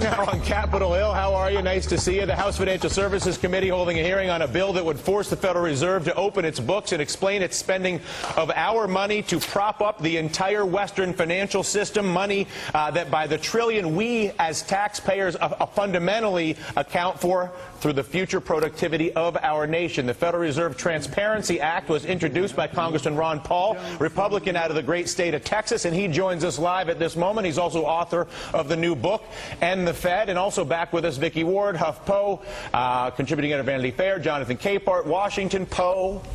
now on Capitol Hill. How are you? Nice to see you. The House Financial Services Committee holding a hearing on a bill that would force the Federal Reserve to open its books and explain its spending of our money to prop up the entire Western financial system, money that by the trillion we as taxpayers fundamentally account for through the future productivity of our nation. The Federal Reserve Transparency Act was introduced by Congressman Ron Paul, Republican out of the great state of Texas, and he joins us live at this moment. He's also author of the new book, End the Fed, and also back with us, Vicki Ward, HuffPo, contributing editor Vanity Fair, Jonathan Capehart, Washington Post.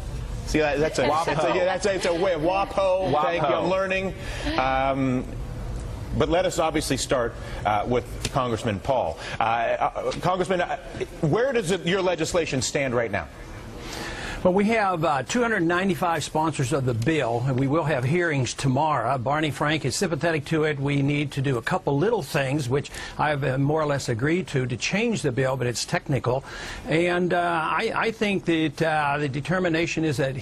See, that's a way of WAPO. Thank you. I'm learning. But let us obviously start with Congressman Paul. Congressman, where does your legislation stand right now? Well, we have 295 sponsors of the bill, and we will have hearings tomorrow. Barney Frank is sympathetic to it. We need to do a couple little things, which I've more or less agreed to change the bill, but it's technical. And I think that the determination is that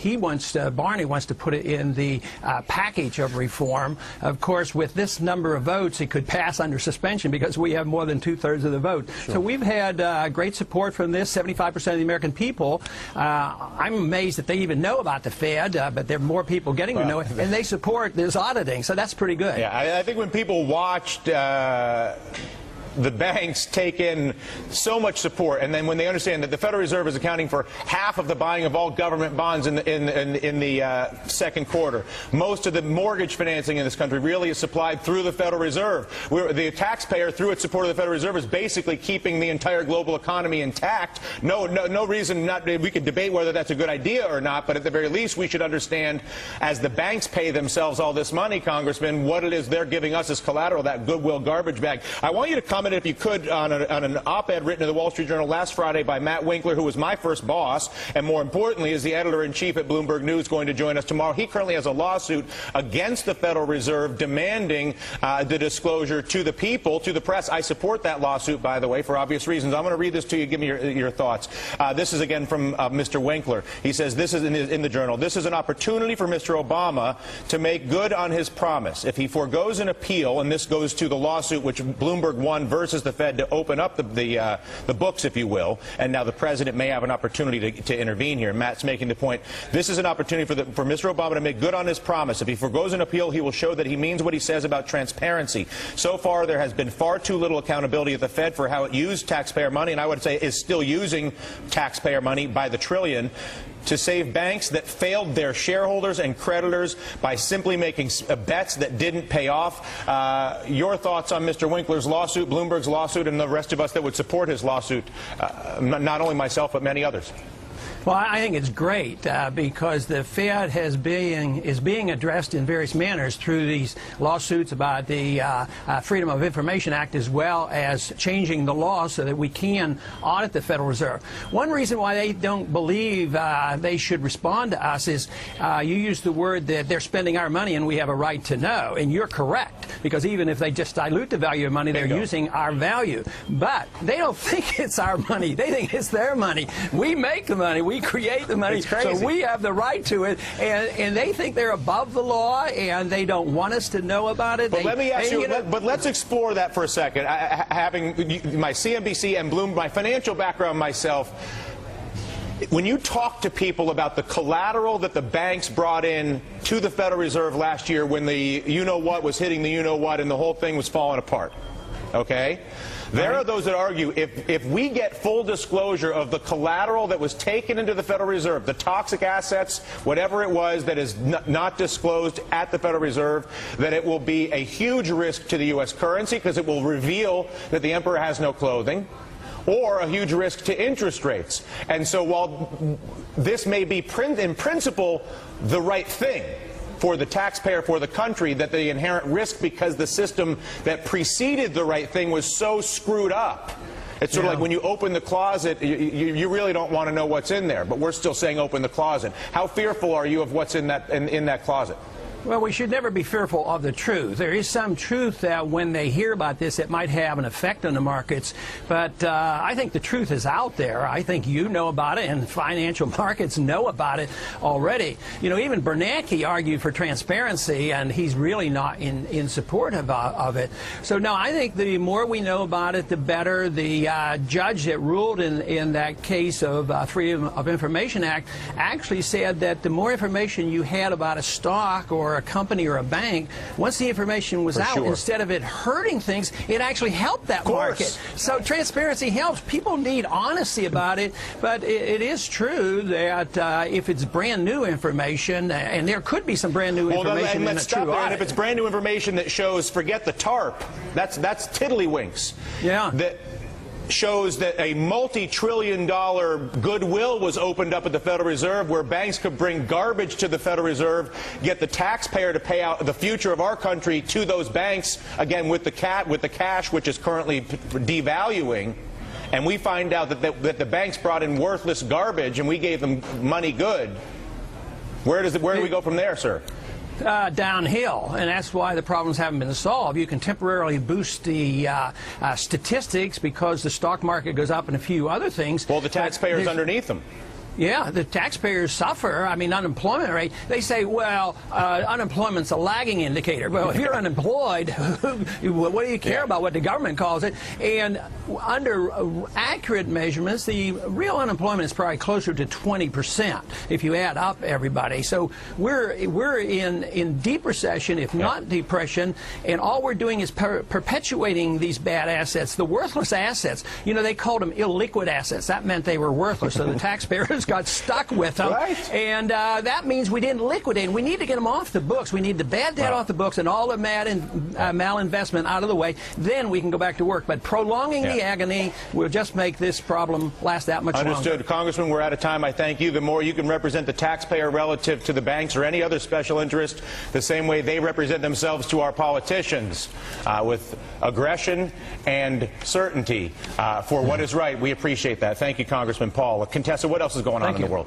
Barney wants to put it in the package of reform. Of course, with this number of votes, it could pass under suspension because we have more than 2/3 of the vote. Sure. So we've had great support from this, 75% of the American people. I'm amazed that they even know about the Fed, but there are more people getting to know it, and they support this auditing, so that's pretty good. Yeah, I think when people watched the banks take in so much support, and then when they understand that the Federal Reserve is accounting for half of the buying of all government bonds in the second quarter, most of the mortgage financing in this country really is supplied through the Federal Reserve. The taxpayer, through its support of the Federal Reserve, is basically keeping the entire global economy intact. No reason not. We could debate whether that's a good idea or not, but at the very least, we should understand, as the banks pay themselves all this money, Congressman, what it is they're giving us as collateral, that goodwill garbage bag. I want you to comment, if you could, on an op-ed written in the Wall Street Journal last Friday by Matt Winkler, who was my first boss, and more importantly is the editor-in-chief at Bloomberg News, going to join us tomorrow. He currently has a lawsuit against the Federal Reserve demanding the disclosure to the people, to the press. I support that lawsuit, by the way, for obvious reasons. I'm going to read this to you. Give me your thoughts. This is again from Mr. Winkler. He says, this is in the Journal, "This is an opportunity for Mr. Obama to make good on his promise. If he forgoes an appeal," and this goes to the lawsuit which Bloomberg won versus the Fed to open up the books, if you will, and now the president may have an opportunity to intervene here. Matt's making the point, this is an opportunity for Mr. Obama to make good on his promise. If he forgoes an appeal, he will show that he means what he says about transparency. So far, there has been far too little accountability at the Fed for how it used taxpayer money, and I would say is still using taxpayer money by the trillion to save banks that failed their shareholders and creditors by simply making bets that didn't pay off. Your thoughts on Mr. Winkler's lawsuit, Bloomberg's lawsuit, and the rest of us that would support his lawsuit, not only myself but many others? Well, I think it's great because the Fed is being addressed in various manners through these lawsuits about the Freedom of Information Act, as well as changing the law so that we can audit the Federal Reserve. One reason why they don't believe they should respond to us is you used the word that they're spending our money and we have a right to know, and you're correct, because even if they just dilute the value of money, they're using our value. But they don't think it's our money. They think it's their money. We make the money. We create the money, so we have the right to it, and they think they're above the law, and they don't want us to know about it. But let me ask you, but let's explore that for a second. Having my CNBC and Bloomberg, my financial background myself, when you talk to people about the collateral that the banks brought in to the Federal Reserve last year when the you-know-what was hitting the you-know-what and the whole thing was falling apart, okay? There are those that argue if we get full disclosure of the collateral that was taken into the Federal Reserve, the toxic assets, whatever it was that is not disclosed at the Federal Reserve, that it will be a huge risk to the U.S. currency because it will reveal that the emperor has no clothing, or a huge risk to interest rates. And so while this may be in principle the right thing for the taxpayer, for the country, that the inherent risk, because the system that preceded the right thing was so screwed up. It's sort of like when you open the closet, you really don't want to know what's in there, but we're still saying open the closet. How fearful are you of what's in that closet? Well, we should never be fearful of the truth. There is some truth that when they hear about this, it might have an effect on the markets. But I think the truth is out there. I think you know about it, and financial markets know about it already. You know, even Bernanke argued for transparency, and he's really not in support of it. So, no, I think the more we know about it, the better. The judge that ruled in that case of Freedom of Information Act actually said that the more information you had about a stock or a company or a bank, once the information was out, instead of it hurting things, it actually helped that market. So transparency helps. People need honesty about it, but it is true that if it's brand new information, and there could be some brand new information in a true audit. If it's brand new information that shows, forget the TARP, that's tiddlywinks. Yeah. That shows that a multi-trillion-dollar goodwill was opened up at the Federal Reserve, where banks could bring garbage to the Federal Reserve, get the taxpayer to pay out the future of our country to those banks, again with the cash which is currently devaluing. And we find out that the banks brought in worthless garbage, and we gave them money good. Where do we go from there, sir? Downhill, and that's why the problems haven't been solved. You can temporarily boost the statistics because the stock market goes up and a few other things. Well, the taxpayers underneath them. Yeah, the taxpayers suffer. I mean, unemployment rate, they say, well, unemployment's a lagging indicator. Well, if you're unemployed, what do you care about what the government calls it? And under accurate measurements, the real unemployment is probably closer to 20% if you add up everybody. So we're in deep recession, if not depression, and all we're doing is perpetuating these bad assets, the worthless assets. You know, they called them illiquid assets. That meant they were worthless, so the taxpayers got stuck with them. Right. And that means we didn't liquidate them. We need to get them off the books. We need the bad debt off the books and all the malinvestment out of the way. Then we can go back to work. But prolonging the agony will just make this problem last that much longer. Understood. Congressman, we're out of time. I thank you. The more you can represent the taxpayer relative to the banks or any other special interest, the same way they represent themselves to our politicians, with aggression and certainty for what is right. We appreciate that. Thank you, Congressman Paul. Contessa, what else is going on in the world?